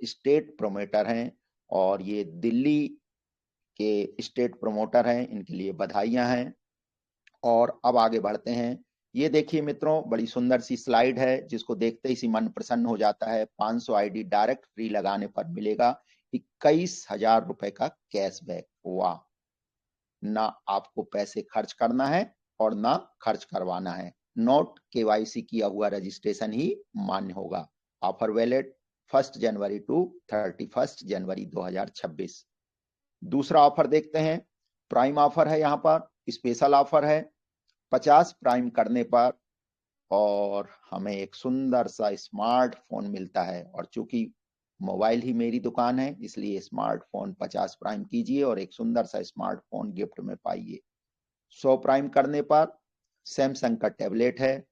State promoter हैं और ये दिल्ली के स्टेट प्रमोटर हैं, इनके लिए बधाइयां हैं। और अब आगे बढ़ते हैं। ये देखिए मित्रों, बड़ी सुंदर सी स्लाइड है जिसको देखते ही मन प्रसन्न हो जाता है। 500 आईडी डायरेक्ट फ्री लगाने पर मिलेगा 21,000 रुपए का कैशबैक। वाह! ना आपको पैसे खर्च करना है और ना खर्च करवाना है। नोट केवाईसी किया हुआ रजिस्ट्रेशन ही मान्य होगा। ऑफर वैलिड 1 जनवरी टू 31 जनवरी 2026। दूसरा ऑफर देखते हैं। प्राइम ऑफर है, यहाँ पर स्पेशल ऑफर है 50 प्राइम करने पर और हमें एक सुंदर सा स्मार्टफोन मिलता है। और चूंकि मोबाइल ही मेरी दुकान है इसलिए स्मार्टफोन 50 प्राइम कीजिए और एक सुंदर सा स्मार्टफोन गिफ्ट में पाइए। 100 प्राइम करने पर सैमसंग का टैबलेट है।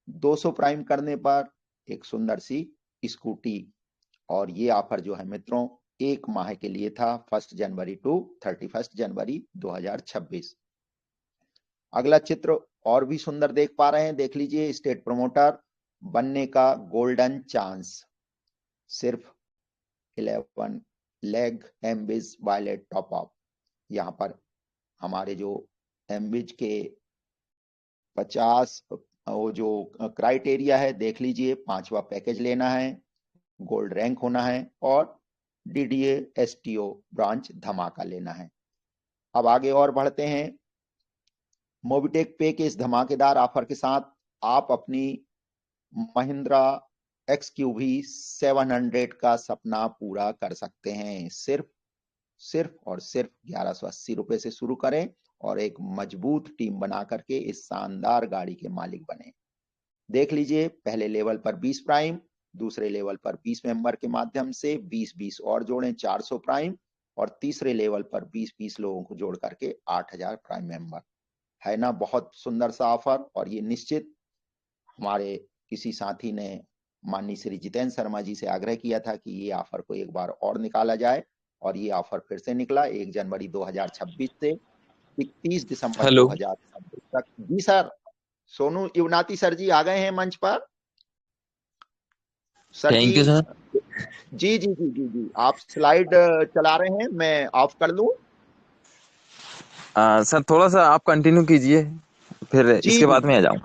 200 प्राइम करने पर एक सुंदर सी स्कूटी। और ये ऑफर जो है मित्रों 1 माह के लिए था, 1 जनवरी टू 31 जनवरी 2026। अगला चित्र और भी सुंदर देख पा रहे हैं, देख लीजिए। स्टेट प्रमोटर बनने का गोल्डन चांस। सिर्फ 11 लेग एमबिज वायलेट टॉप अप। यहाँ पर हमारे जो एमबिज के 50 वो जो क्राइटेरिया है देख लीजिए। 5वां पैकेज लेना है, गोल्ड रैंक होना है और डीडीए एसटीओ ब्रांच धमाका लेना है। अब आगे और बढ़ते हैं। मोबिटेक पे के इस धमाकेदार ऑफर के साथ आप अपनी महिंद्रा XUV 700 का सपना पूरा कर सकते हैं। सिर्फ और सिर्फ 1180 रुपए से शुरू करें और एक मजबूत टीम बना करके इस शानदार गाड़ी के मालिक बने। देख लीजिए, पहले लेवल पर 20 प्राइम, दूसरे लेवल पर 20 मेंबर के माध्यम से 20-20 और जोड़ें 400 प्राइम और तीसरे लेवल पर 20-20 लोगों को जोड़ करके 8000 प्राइम मेंबर। है ना बहुत सुंदर सा ऑफर। और ये निश्चित हमारे किसी साथी ने माननीय श्री जितेंद्र शर्मा जी से आग्रह किया था कि ये ऑफर को एक बार और निकाला जाए और ये ऑफर फिर से निकला 1 जनवरी 2026 से 31 दिसंबर हेलो 2026 तक। जी सर, सोनू युवनाती सर जी आ गए हैं मंच पर। सर जी थैंक यू सर। जी जी जी जी जी आप स्लाइड चला रहे हैं, मैं ऑफ कर दूं? सर थोड़ा सा आप कंटिन्यू कीजिए, फिर जी इसके जी बाद मैं आ जाऊँ।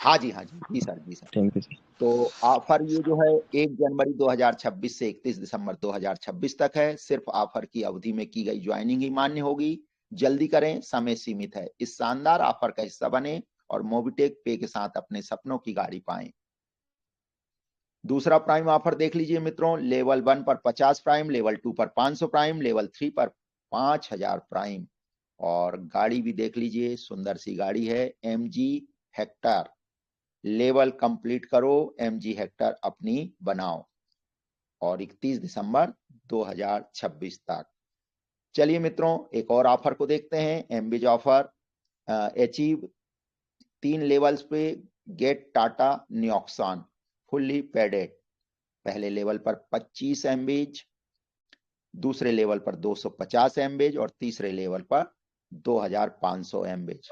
हाँ जी हाँ जी जी सर जी सर। Thank you sir. तो ऑफर ये जो है 1 जनवरी 2026 से 31 दिसंबर 2026 तक है। सिर्फ ऑफर की अवधि में की गई ज्वाइनिंग ही मान्य होगी। जल्दी करें, समय सीमित है। इस शानदार ऑफर का हिस्सा बने और मोबिटेक पे के साथ अपने सपनों की गाड़ी पाएं। दूसरा प्राइम ऑफर देख लीजिए मित्रों। लेवल 1 पर 50 प्राइम, लेवल 2 पर 500 प्राइम, लेवल 3 पर 5000 प्राइम। और गाड़ी भी देख लीजिए, सुंदर सी गाड़ी है MG हेक्टर। लेवल कंप्लीट करो, MG हेक्टर अपनी बनाओ और 31 दिसंबर 2026 तक। चलिए मित्रों, एक और ऑफर को देखते हैं। एमबीज ऑफर अचीव 3 लेवल्स पे गेट टाटा न्योक्सान फुल्ली पेडेड। पहले लेवल पर 25 एमबीज, दूसरे लेवल पर 250 एमबीज और तीसरे लेवल पर 2500 एमबीज।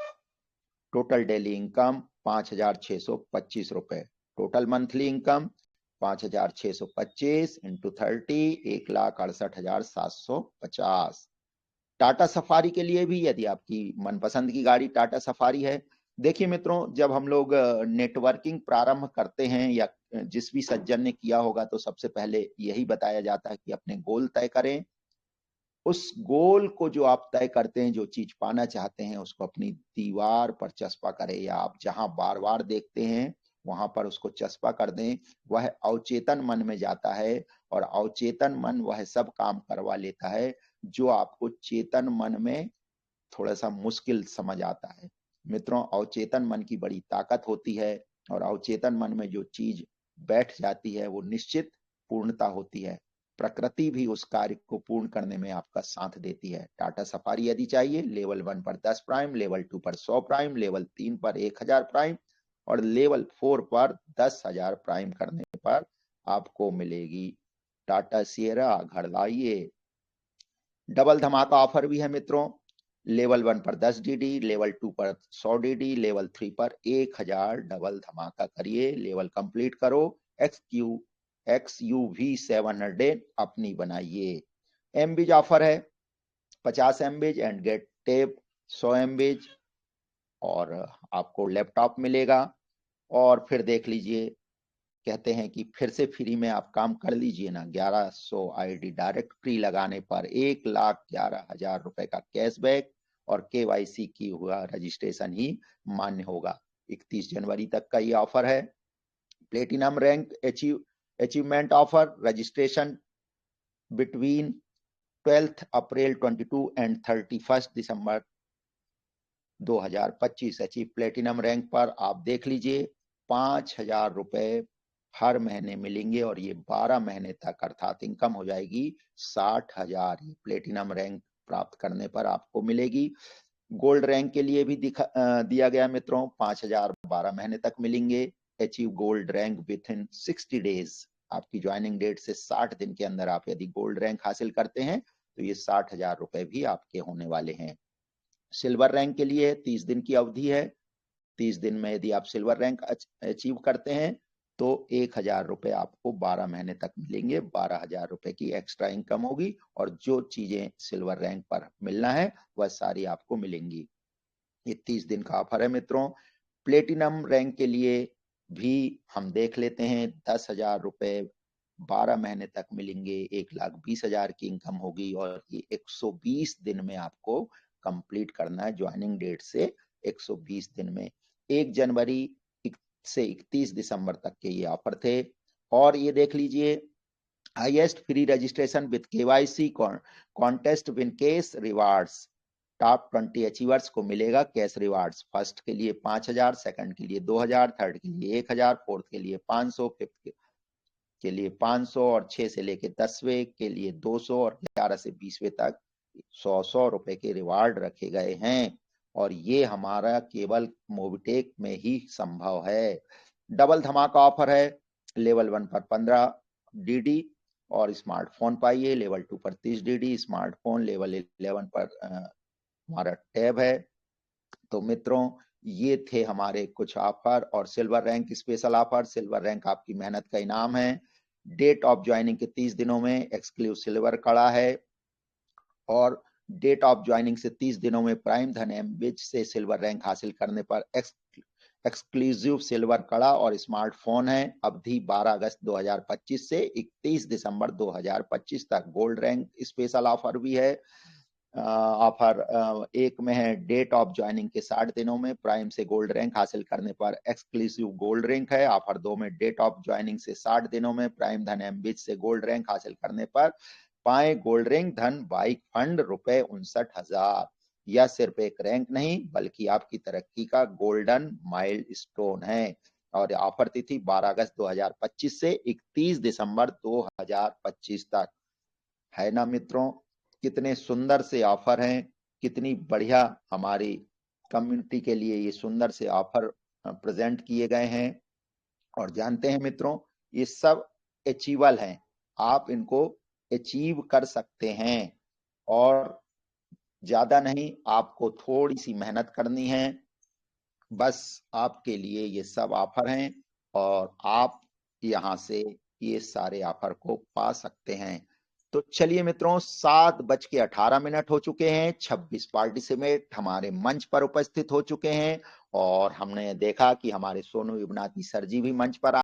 टोटल डेली इनकम 5,625 रुपए। Total monthly income 5,625 into 30 1,68,750। Tata safari के लिए भी, यदि आपकी मनपसंद की गाड़ी टाटा सफारी है। देखिए मित्रों, जब हम लोग नेटवर्किंग प्रारंभ करते हैं या जिस भी सज्जन ने किया होगा तो सबसे पहले यही बताया जाता है कि अपने गोल तय करें। उस गोल को जो आप तय करते हैं, जो चीज पाना चाहते हैं, उसको अपनी दीवार पर चस्पा करें या आप जहां बार बार देखते हैं वहां पर उसको चस्पा कर दें। वह अवचेतन मन में जाता है और अवचेतन मन वह सब काम करवा लेता है जो आपको चेतन मन में थोड़ा सा मुश्किल समझ आता है। मित्रों, अवचेतन मन की बड़ी ताकत होती है और अवचेतन मन में जो चीज बैठ जाती है वो निश्चित पूर्णता होती है। प्रकृति भी उस कार्य को पूर्ण करने में आपका साथ देती है। टाटा सफारी यदि चाहिए, लेवल 1 पर 10 प्राइम, लेवल 2 पर 100 प्राइम, लेवल 3 पर 1000 प्राइम और लेवल 4 पर 10,000 प्राइम करने पर आपको मिलेगी टाटा सिएरा। घर लाइए। डबल धमाका ऑफर भी है मित्रों। लेवल 1 पर 10 DD, लेवल 2 पर 100 DD, लेवल 3 पर 1000 डबल धमाका करिए। लेवल कंप्लीट करो, XQ XUV 700 अपनी बनाइए। एमबीज ऑफर है 50 एमबीज एंड गेट टेप 100 एमबीज और आपको लैपटॉप मिलेगा। और फिर देख लीजिए, कहते हैं कि फिर से फ्री में आप काम कर लीजिए ना। 1100 आईडी डायरेक्ट फ्री लगाने पर 1,11,000 रुपए का कैशबैक और KYC की हुआ रजिस्ट्रेशन ही मान्य होगा। 31 जनवरी तक का ये ऑफर है। Platinum rank achievement offer registration between 12 April 22 and 31 December 2025 achieve platinum rank पर आप देख लीजिए 5,000 रुपए हर महीने मिलेंगे और ये 12 महीने तक अर्थात इनकम हो जाएगी 60,000। प्लेटिनम रैंक प्राप्त करने पर आपको मिलेगी। गोल्ड रैंक के लिए भी दिया गया मित्रों 5,000 12 महीने तक मिलेंगे। Achieve gold rank with in 60 days, आपकी ज्वाइनिंग डेट से 60 दिन के अंदर आप यदि गोल्ड रैंक हासिल करते हैं तो ये 60,000 रुपए भी आपके होने वाले हैं। सिल्वर रैंक के लिए 30 दिन की अवधि है। 30 दिन में यदि आप सिल्वर रैंक अचीव करते हैं तो 1,000 रुपए आपको 12 महीने तक मिलेंगे। 12,000 रुपए की एक्स्ट्रा इनकम होगी और जो चीजें सिल्वर रैंक पर मिलना है वह सारी आपको मिलेंगी। ये 30 दिन का ऑफर है मित्रों। प्लेटिनम रैंक के लिए भी हम देख लेते हैं 10,000 रुपए 12 महीने तक मिलेंगे। 1,20,000 की इनकम होगी और ये 120 दिन में आपको कंप्लीट करना है। ज्वाइनिंग डेट से 120 दिन में 1 जनवरी से 31 दिसंबर तक के ये ऑफर थे। और ये देख लीजिए highest free registration with KYC contest win cash rewards. Top 20 achievers को मिलेगा कैश रिवार्ड्स। फर्स्ट के लिए 5,000, सेकंड के लिए 2,000, थर्ड के लिए 1,000, फोर्थ के लिए 500, फिफ्थ के लिए 500 और 6 से लेके 10वें के लिए 200 और 11 से 20वें तक 100 रुपए के रिवार्ड रखे गए हैं। और ये हमारा केवल मोबिटेक में ही संभव है। डबल धमाका ऑफर है। लेवल 1 पर 15 DD और स्मार्टफोन पाइए। लेवल 2 पर 30 DD स्मार्टफोन। लेवल 11 पर हमारा टैब है। तो मित्रों ये थे हमारे कुछ ऑफर और silver rank special offer. Silver rank आपकी मेहनत का इनाम है। डेट ऑफ ज्वाइनिंग के 30 दिनों में एक्सक्लूसिव सिल्वर कड़ा है और डेट ऑफ ज्वाइनिंग से 30 दिनों में प्राइम धन एमबीज से सिल्वर रैंक हासिल करने पर एक्सक्लूसिव सिल्वर कड़ा और स्मार्टफोन है। अवधि 12 अगस्त 2025 से 31 दिसंबर 2025 तक। गोल्ड रैंक स्पेशल ऑफर भी है। ऑफर 1 में है डेट ऑफ ज्वाइनिंग के 60 दिनों में प्राइम से गोल्ड रैंक हासिल करने पर एक्सक्लूसिव गोल्ड रैंक है। ऑफर 2 में डेट ऑफ ज्वाइनिंग से 60 दिनों में प्राइम धन एमबीज से गोल्ड रैंक हासिल करने पर पाए गोल्ड रैंक धन बाइक फंड रुपए 59,000। यह सिर्फ एक रैंक नहीं बल्कि आपकी तरक्की का गोल्डन माइलस्टोन है। और ऑफर तिथि 12 अगस्त 2025 से 31 दिसंबर 2025 तक है ना मित्रों। कितने सुंदर से ऑफर हैं, कितनी बढ़िया हमारी कम्युनिटी के लिए ये सुंदर से ऑफर प्रेजेंट किए गए हैं। और जानते हैं मित्रों ये सब अचीवेबल हैं, आप इनको अचीव कर सकते हैं और ज्यादा नहीं, आपको थोड़ी सी मेहनत करनी है। बस आपके लिए ये सब ऑफर हैं और आप यहां से ये सारे ऑफर को पा सकते हैं। तो चलिए मित्रों 7:18 हो चुके हैं। 26 पार्टिसिपेंट हमारे मंच पर उपस्थित हो चुके हैं और हमने देखा कि हमारे सोनू इब्नाती सर जी भी मंच पर